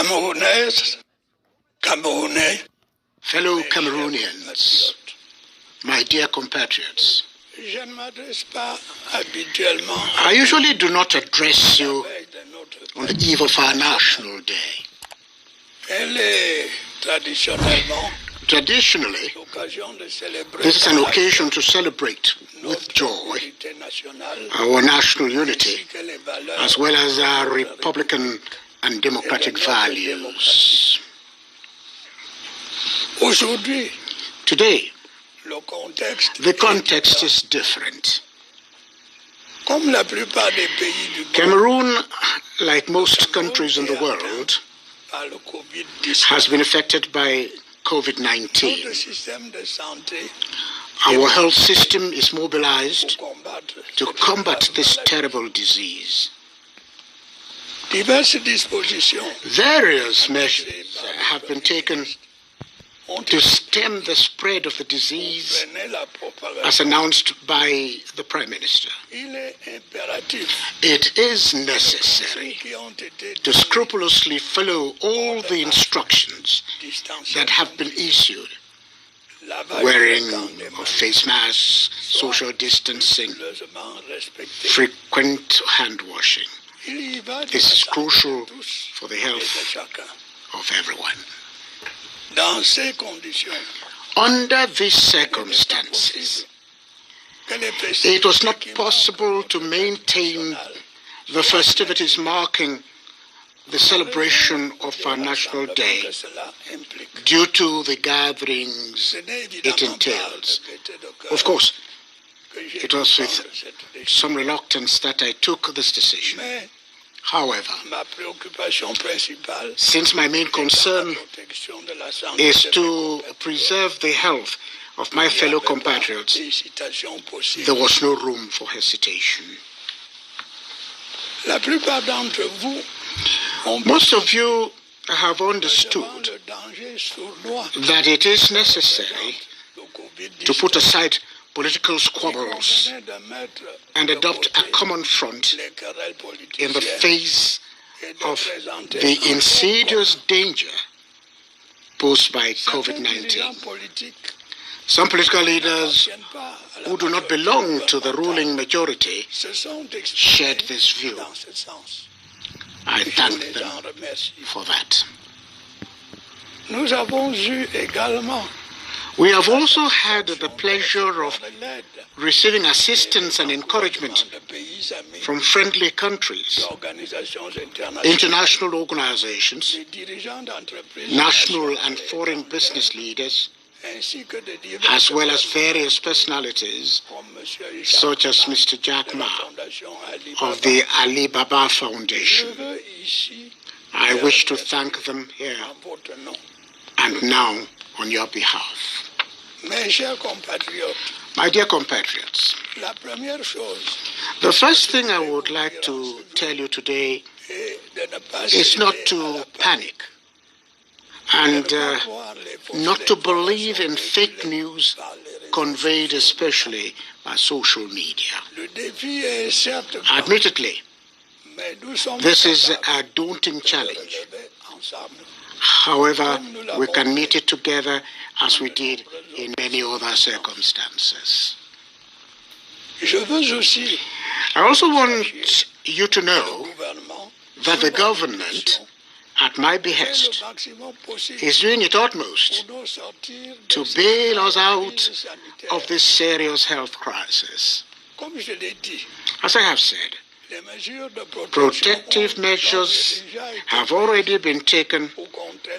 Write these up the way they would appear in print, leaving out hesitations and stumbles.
Camerounais, Camerounais, fellow Cameroonians, my dear compatriots, I usually do not address you on the eve of our National Day. Traditionally, this is an occasion to celebrate with joy our national unity as well as our republican and democratic values. Today, the context is different. Cameroon, like most countries in the world, has been affected by COVID-19. Our health system is mobilized to combat this terrible disease. Various measures have been taken to stem the spread of the disease, as announced by the Prime Minister. It is necessary to scrupulously follow all the instructions that have been issued: wearing of face masks, social distancing, frequent hand washing. This is crucial for the health of everyone. Under these circumstances, it was not possible to maintain the festivities marking the celebration of our National Day due to the gatherings it entails. Of course, it was with some reluctance that I took this decision. However, since my main concern is to preserve the health of my fellow compatriots, there was no room for hesitation. Most of you have understood that it is necessary to put aside political squabbles and adopt a common front in the face of the insidious danger posed by COVID-19. Some political leaders who do not belong to the ruling majority shared this view. I thank them for that. We have also had the pleasure of receiving assistance and encouragement from friendly countries, international organizations, national and foreign business leaders, as well as various personalities such as Mr. Jack Ma of the Ali Baba Foundation. I wish to thank them here and now on your behalf. My dear compatriots, the first thing I would like to tell you today is not to panic and not to believe in fake news conveyed especially by social media. Admittedly, this is a daunting challenge. However, we can meet it together as we did in many other circumstances. I also want you to know that the government, at my behest, is doing its utmost to bail us out of this serious health crisis. As I have said, protective measures have already been taken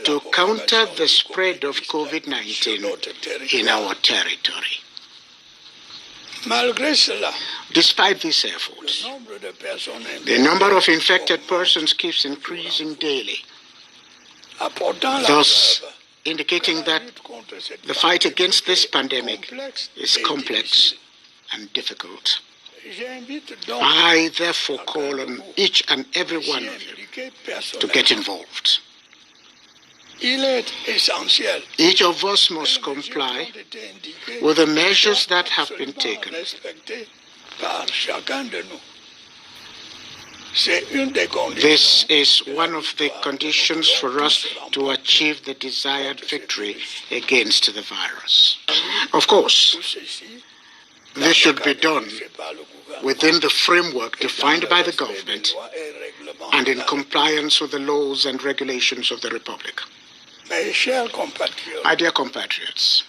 to counter the spread of COVID-19 in our territory. Despite these efforts, the number of infected persons keeps increasing daily, thus indicating that the fight against this pandemic is complex and difficult. I therefore call on each and every one of you to get involved. Each of us must comply with the measures that have been taken. This is one of the conditions for us to achieve the desired victory against the virus. Of course, this should be done within the framework defined by the government and in compliance with the laws and regulations of the Republic. My dear compatriots,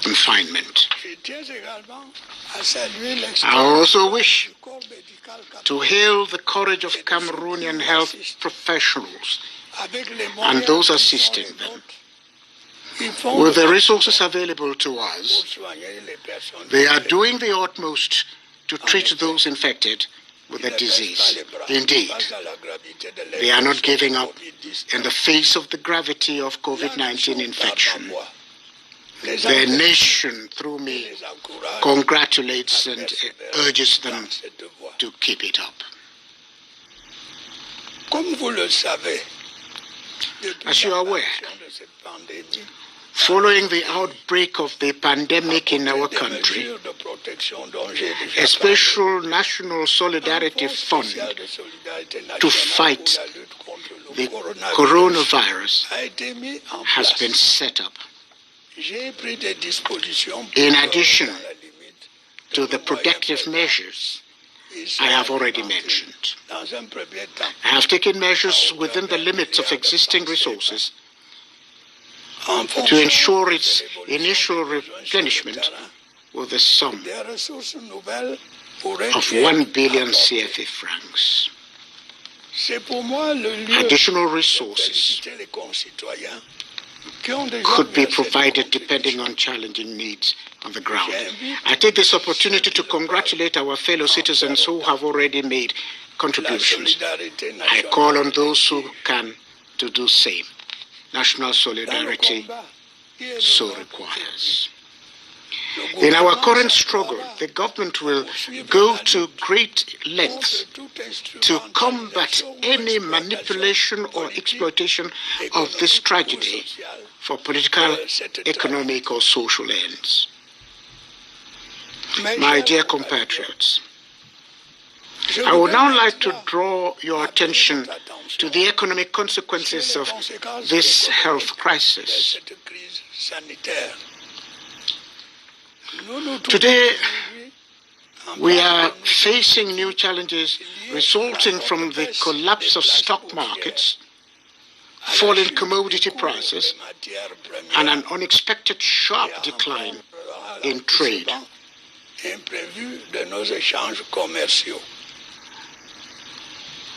confinement. I also wish to hail the courage of Cameroonian health professionals and those assisting them. With the resources available to us, they are doing the utmost to treat those infected with the disease. Indeed, they are not giving up in the face of the gravity of COVID-19 infection. The nation, through me, congratulates and urges them to keep it up. As you are aware, following the outbreak of the pandemic in our country, a special national solidarity fund to fight the coronavirus has been set up. In addition to the protective measures I have already mentioned, I have taken measures within the limits of existing resources to ensure its initial replenishment with a sum of 1 billion CFA francs. Additional resources could be provided depending on challenging needs on the ground. I take this opportunity to congratulate our fellow citizens who have already made contributions. I call on those who can to do same. National solidarity so requires. In our current struggle, the government will go to great lengths to combat any manipulation or exploitation of this tragedy for political, economic, or social ends. My dear compatriots, I would now like to draw your attention to the economic consequences of this health crisis. Today, we are facing new challenges resulting from the collapse of stock markets, falling commodity prices, and an unexpected sharp decline in trade.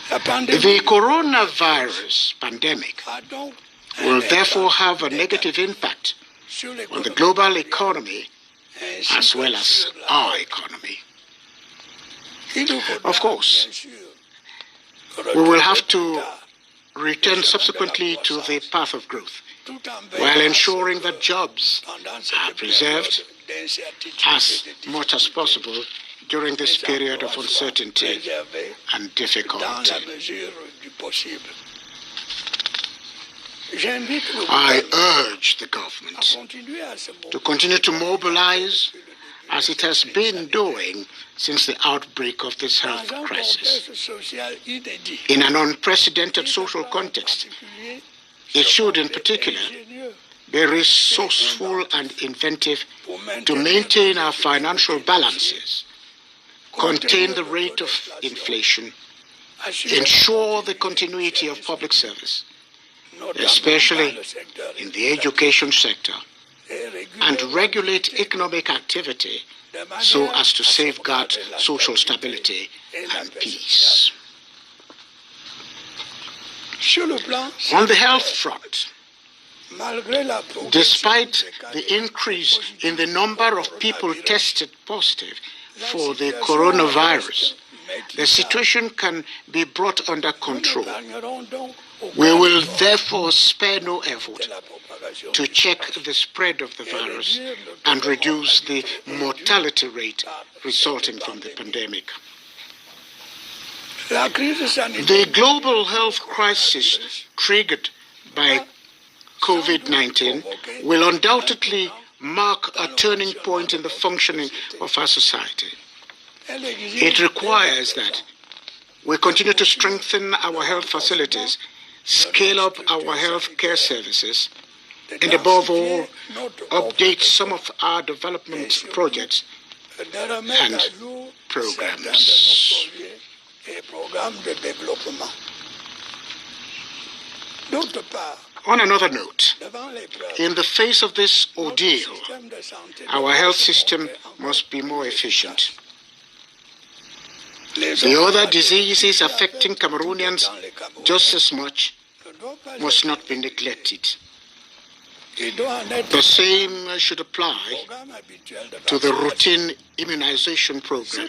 The coronavirus pandemic will therefore have a negative impact on the global economy as well as our economy. Of course, we will have to return subsequently to the path of growth while ensuring that jobs are preserved as much as possible during this period of uncertainty and difficulty. I urge the government to continue to mobilize as it has been doing since the outbreak of this health crisis. In an unprecedented social context, it should in particular be resourceful and inventive to maintain our financial balances, contain the rate of inflation, ensure the continuity of public service, especially in the education sector, and regulate economic activity so as to safeguard social stability and peace. On the health front, despite the increase in the number of people tested positive for the coronavirus, the situation can be brought under control. We will therefore spare no effort to check the spread of the virus and reduce the mortality rate resulting from the pandemic. The global health crisis triggered by COVID-19 will undoubtedly mark a turning point in the functioning of our society. It requires that we continue to strengthen our health facilities, scale up our health care services, and above all, update some of our development projects and programs. On another note, in the face of this ordeal, our health system must be more efficient. The other diseases affecting Cameroonians just as much must not be neglected. The same should apply to the routine immunization program.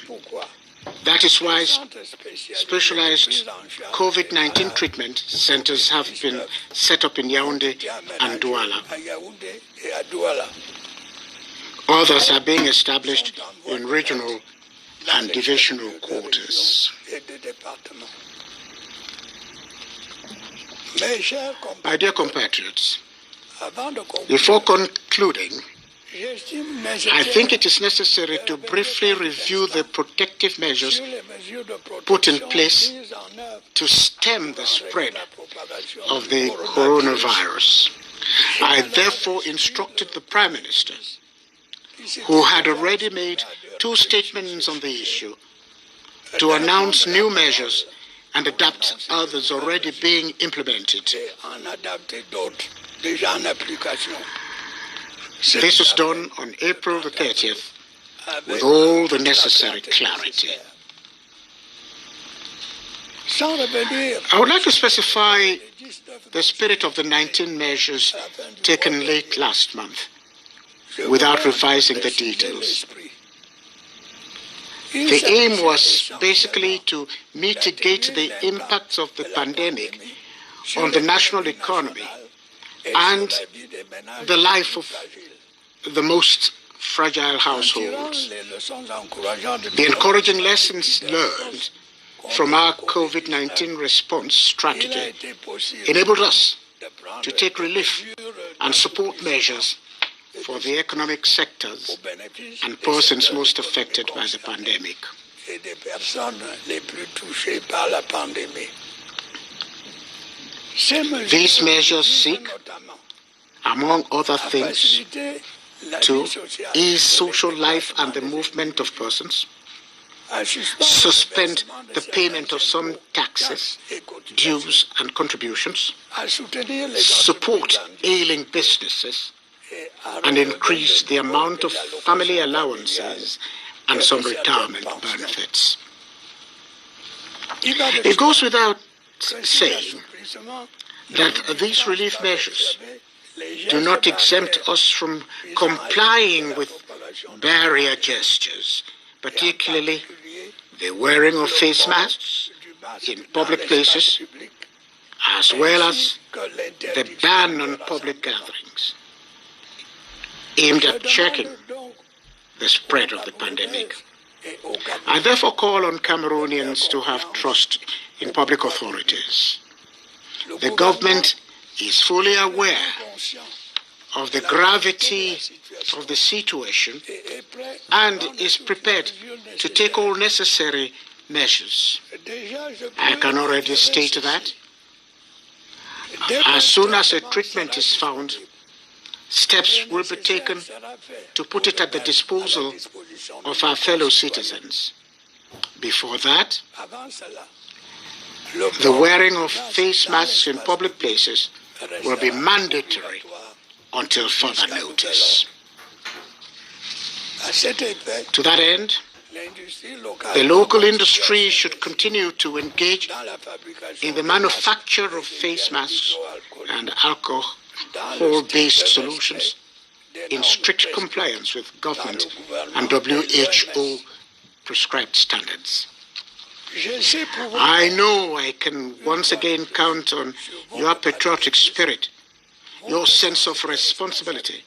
That is why specialized COVID-19 treatment centers have been set up in Yaoundé and Douala. Others are being established in regional and divisional quarters. My dear compatriots, before concluding, I think it is necessary to briefly review the protective measures put in place to stem the spread of the coronavirus. I therefore instructed the Prime Minister, who had already made 2 statements on the issue, to announce new measures and adapt others already being implemented. This was done on April the 30th with all the necessary clarity. I would like to specify the spirit of the 19 measures taken late last month without revising the details. The aim was basically to mitigate the impacts of the pandemic on the national economy and the life of the most fragile households. The encouraging lessons learned from our COVID-19 response strategy enabled us to take relief and support measures for the economic sectors and persons most affected by the pandemic. These measures seek, among other things, to ease social life and the movement of persons, suspend the payment of some taxes, dues and contributions, support ailing businesses, and increase the amount of family allowances and some retirement benefits. It goes without saying that these relief measures do not exempt us from complying with barrier gestures, particularly the wearing of face masks in public places, as well as the ban on public gatherings, aimed at checking the spread of the pandemic. I therefore call on Cameroonians to have trust in public authorities. The government is fully aware of the gravity of the situation and is prepared to take all necessary measures. I can already state that as soon as a treatment is found, steps will be taken to put it at the disposal of our fellow citizens. Before that, the wearing of face masks in public places will be mandatory until further notice. To that end, the local industry should continue to engage in the manufacture of face masks and alcohol-based solutions in strict compliance with government and WHO prescribed standards. I know I can once again count on your patriotic spirit, your sense of responsibility,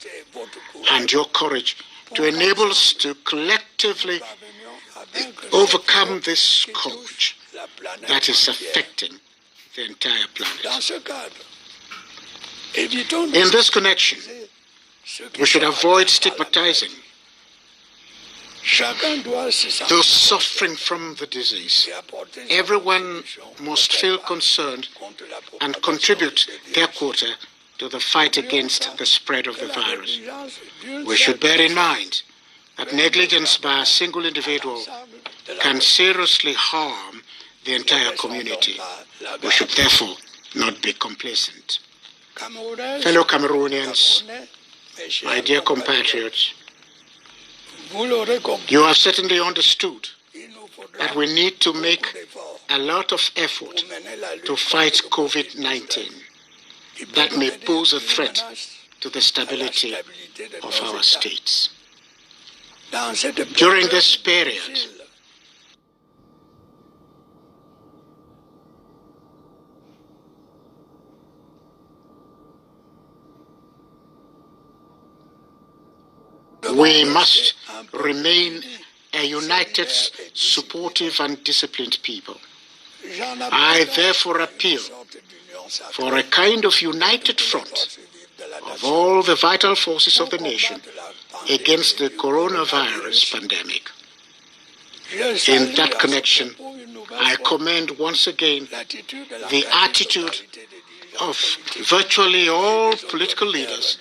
and your courage to enable us to collectively overcome this scourge that is affecting the entire planet. In this connection, we should avoid stigmatizing those suffering from the disease. Everyone must feel concerned and contribute their quota to the fight against the spread of the virus. We should bear in mind that negligence by a single individual can seriously harm the entire community. We should therefore not be complacent. Fellow Cameroonians, my dear compatriots, you have certainly understood that we need to make a lot of effort to fight COVID-19 that may pose a threat to the stability of our states. During this period, we must remain a united, supportive, and disciplined people. I therefore appeal for a kind of united front of all the vital forces of the nation against the coronavirus pandemic. In that connection, I commend once again the attitude of virtually all political leaders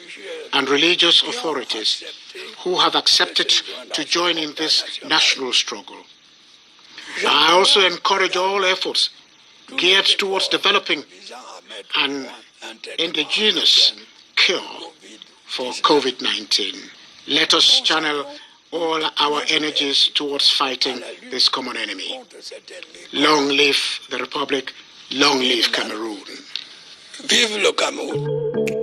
and religious authorities who have accepted to join in this national struggle. I also encourage all efforts geared towards developing an indigenous cure for COVID-19. Let us channel all our energies towards fighting this common enemy. Long live the Republic, long live Cameroon. Vive le Cameroun.